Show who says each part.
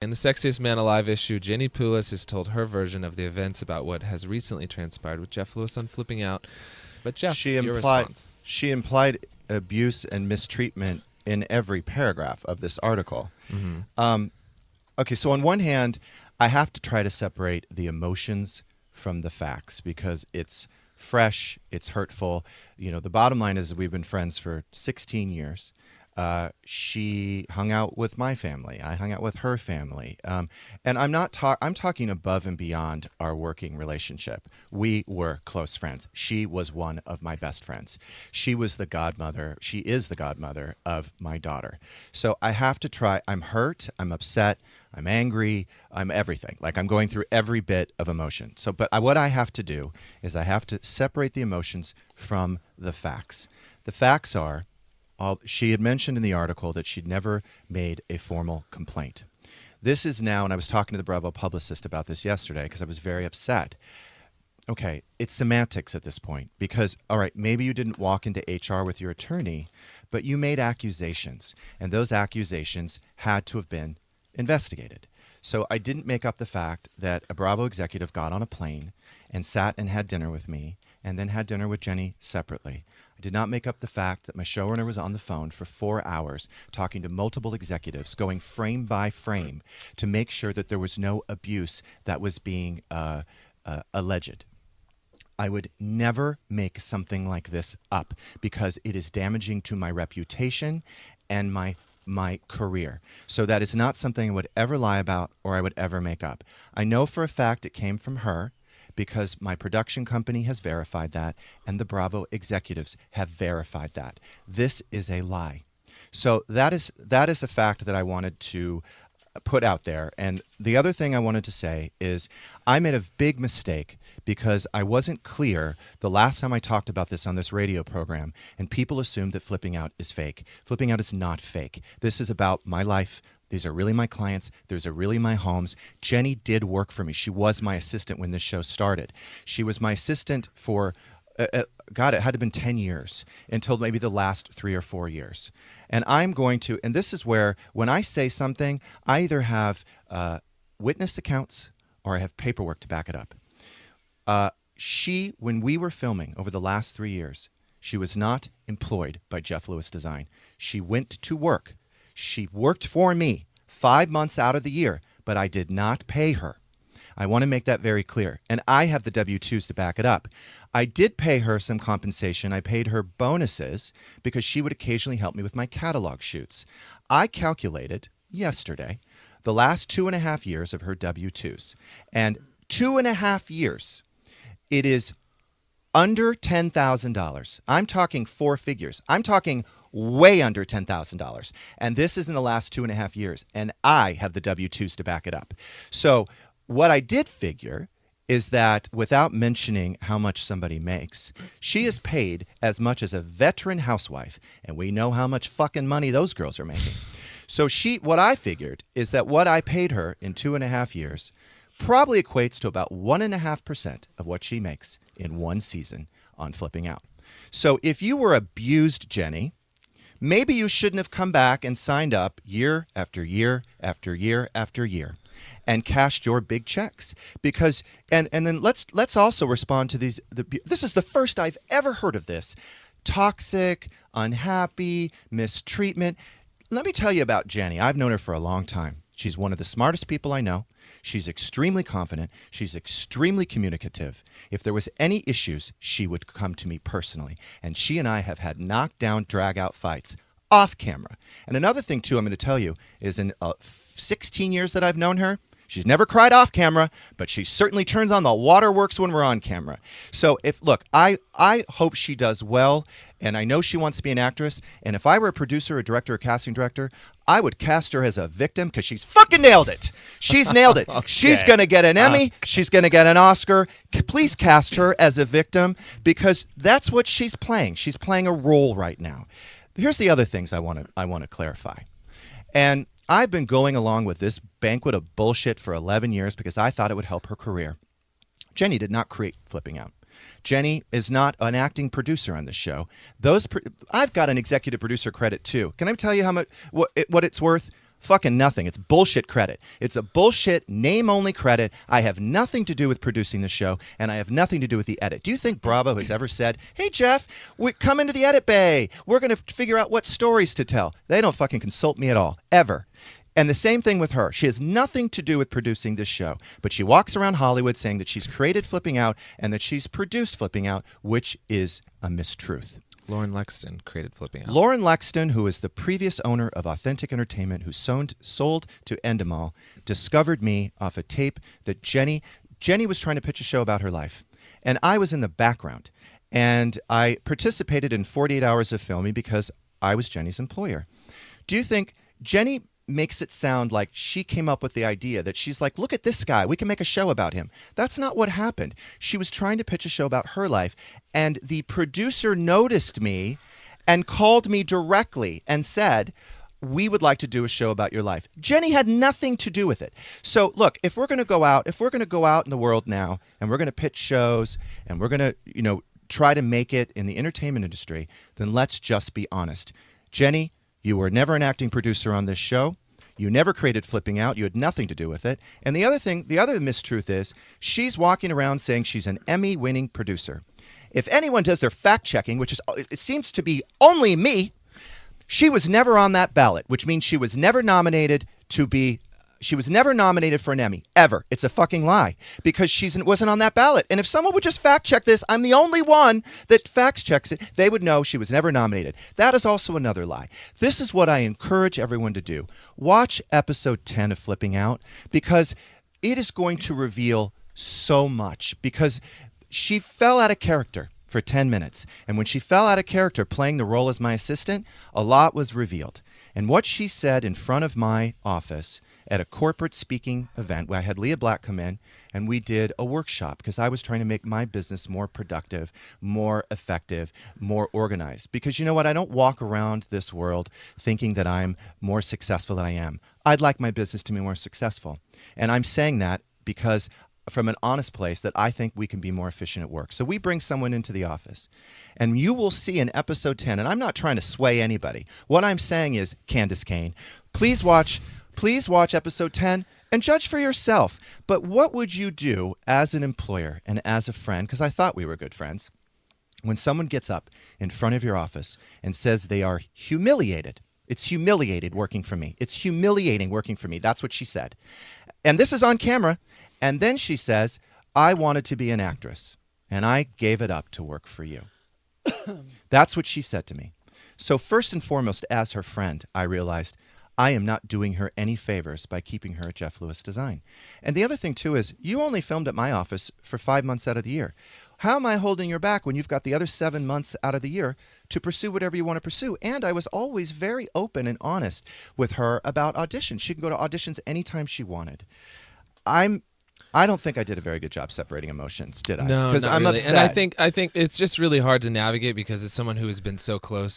Speaker 1: In the Sexiest Man Alive issue, Jenni Pulos has told her version of the events about what has recently transpired with Jeff Lewis on Flipping Out. But Jeff, your response.
Speaker 2: She implied abuse and mistreatment in every paragraph of this article.
Speaker 1: Mm-hmm.
Speaker 2: Okay, so on one hand, I have to try to separate the emotions from the facts because it's fresh, it's hurtful. You know, the bottom line is we've been friends for 16 years. She hung out with my family. I hung out with her family. And I'm talking above and beyond our working relationship. We were close friends. She was one of my best friends. She was the godmother. She is the godmother of my daughter. So I have to try. I'm hurt. I'm upset. I'm angry. I'm everything. Like I'm going through every bit of emotion. So, but what I have to do is I have to separate the emotions from the facts. The facts are, she had mentioned in the article that she'd never made a formal complaint. This is now, and I was talking to the Bravo publicist about this yesterday because I was very upset. Okay, it's semantics at this point because, all right, maybe you didn't walk into HR with your attorney, but you made accusations, and those accusations had to have been investigated. So I didn't make up the fact that a Bravo executive got on a plane and sat and had dinner with me and then had dinner with Jenni separately. I did not make up the fact that my showrunner was on the phone for 4 hours talking to multiple executives, going frame by frame to make sure that there was no abuse that was being alleged. I would never make something like this up because it is damaging to my reputation and my career. So that is not something I would ever lie about or I would ever make up. I know for a fact it came from her because my production company has verified that and the Bravo executives have verified that. This is a lie. So that is a fact that I wanted to put out there. And the other thing I wanted to say is I made a big mistake because I wasn't clear the last time I talked about this on this radio program, and people assumed that Flipping Out is fake. Flipping Out is not fake. This is about my life. These are really my clients. These are really my homes. Jenni did work for me. She was my assistant when this show started. She was my assistant for God, it had to have been 10 years until maybe the last 3 or 4 years. And I'm going to, and this is where when I say something, I either have witness accounts or I have paperwork to back it up. When we were filming over the last 3 years, she was not employed by Jeff Lewis Design. She went to work. She worked for me 5 months out of the year, but I did not pay her. I want to make that very clear. And I have the W-2s to back it up. I did pay her some compensation. I paid her bonuses because she would occasionally help me with my catalog shoots. I calculated yesterday the last 2.5 years of her W-2s. And 2.5 years, it is under $10,000. I'm talking 4 figures. I'm talking way under $10,000. And this is in the last 2.5 years. And I have the W-2s to back it up. So what I did figure is that without mentioning how much somebody makes, she is paid as much as a veteran housewife, and we know how much fucking money those girls are making. So what I figured is that what I paid her in 2.5 years probably equates to about 1.5% of what she makes in one season on Flipping Out. So if you were abused, Jenni, maybe you shouldn't have come back and signed up year after year after year after year and cashed your big checks. Because and then let's also respond to these. This is the first I've ever heard of this. Toxic, unhappy, mistreatment. Let me tell you about Jenni. I've known her for a long time. She's one of the smartest people I know. She's extremely confident. She's extremely communicative. If there was any issues, she would come to me personally. And she and I have had knockdown, drag-out fights off camera. And another thing, too, I'm going to tell you is in 16 years that I've known her, she's never cried off camera, but she certainly turns on the waterworks when we're on camera. So I hope she does well, and I know she wants to be an actress. And if I were a producer, a director, a casting director, I would cast her as a victim because she's fucking nailed it. She's nailed it. Okay. She's going to get an Emmy. She's going to get an Oscar. Please cast her as a victim because that's what she's playing. She's playing a role right now. But here's the other things I want to clarify. And I've been going along with this banquet of bullshit for 11 years because I thought it would help her career. Jenni did not create Flipping Out. Jenni is not an acting producer on this show. I've got an executive producer credit too. Can I tell you how much what it's worth? Fucking nothing. It's bullshit credit. It's a bullshit name-only credit. I have nothing to do with producing the show, and I have nothing to do with the edit. Do you think Bravo has ever said, hey, Jeff, come into the edit bay. We're going to figure out what stories to tell? They don't fucking consult me at all, ever. And the same thing with her. She has nothing to do with producing this show, but she walks around Hollywood saying that she's created Flipping Out and that she's produced Flipping Out, which is a mistruth.
Speaker 1: Lauren Lexton created Flipping Out.
Speaker 2: Lauren Lexton, who is the previous owner of Authentic Entertainment, who sold to Endemol, discovered me off a tape that Jenni was trying to pitch a show about her life. And I was in the background. And I participated in 48 hours of filming because I was Jenni's employer. Do you think Jenni makes it sound like she came up with the idea, that she's like, look at this guy, we can make a show about him? That's not what happened. She was trying to pitch a show about her life, and the producer noticed me and called me directly and said, we would like to do a show about your life. Jenni had nothing to do with it. So look, if we're going to go out in the world now and we're going to pitch shows and we're going to, try to make it in the entertainment industry, then let's just be honest. Jenni, you were never an acting producer on this show. You never created Flipping Out. You had nothing to do with it. And the other mistruth is she's walking around saying she's an Emmy-winning producer. If anyone does their fact-checking, it seems to be only me, she was never on that ballot, which means she was never nominated for an Emmy, ever. It's a fucking lie, because she wasn't on that ballot. And if someone would just fact-check this, I'm the only one that fact-checks it, they would know she was never nominated. That is also another lie. This is what I encourage everyone to do. Watch episode 10 of Flipping Out, because it is going to reveal so much, because she fell out of character for 10 minutes. And when she fell out of character playing the role as my assistant, a lot was revealed. And what she said in front of my office at a corporate speaking event where I had Leah Black come in, and we did a workshop because I was trying to make my business more productive, more effective, more organized. Because you know what? I don't walk around this world thinking that I'm more successful than I am. I'd like my business to be more successful. And I'm saying that because from an honest place that I think we can be more efficient at work. So we bring someone into the office, and you will see in episode 10, and I'm not trying to sway anybody. What I'm saying is, Candis Cayne, please watch episode 10 and judge for yourself. But what would you do as an employer and as a friend, because I thought we were good friends, when someone gets up in front of your office and says they are humiliated? It's humiliated working for me. It's humiliating working for me. That's what she said. And this is on camera. And then she says, I wanted to be an actress, and I gave it up to work for you. That's what she said to me. So first and foremost, as her friend, I realized I am not doing her any favors by keeping her at Jeff Lewis Design. And the other thing, too, is you only filmed at my office for 5 months out of the year. How am I holding your back when you've got the other 7 months out of the year to pursue whatever you want to pursue? And I was always very open and honest with her about auditions. She can go to auditions anytime she wanted. I don't think I did a very good job separating emotions, did I?
Speaker 1: No,
Speaker 2: because
Speaker 1: not
Speaker 2: I'm
Speaker 1: really.
Speaker 2: upset.
Speaker 1: And I think it's just really hard to navigate because it's someone who has been so close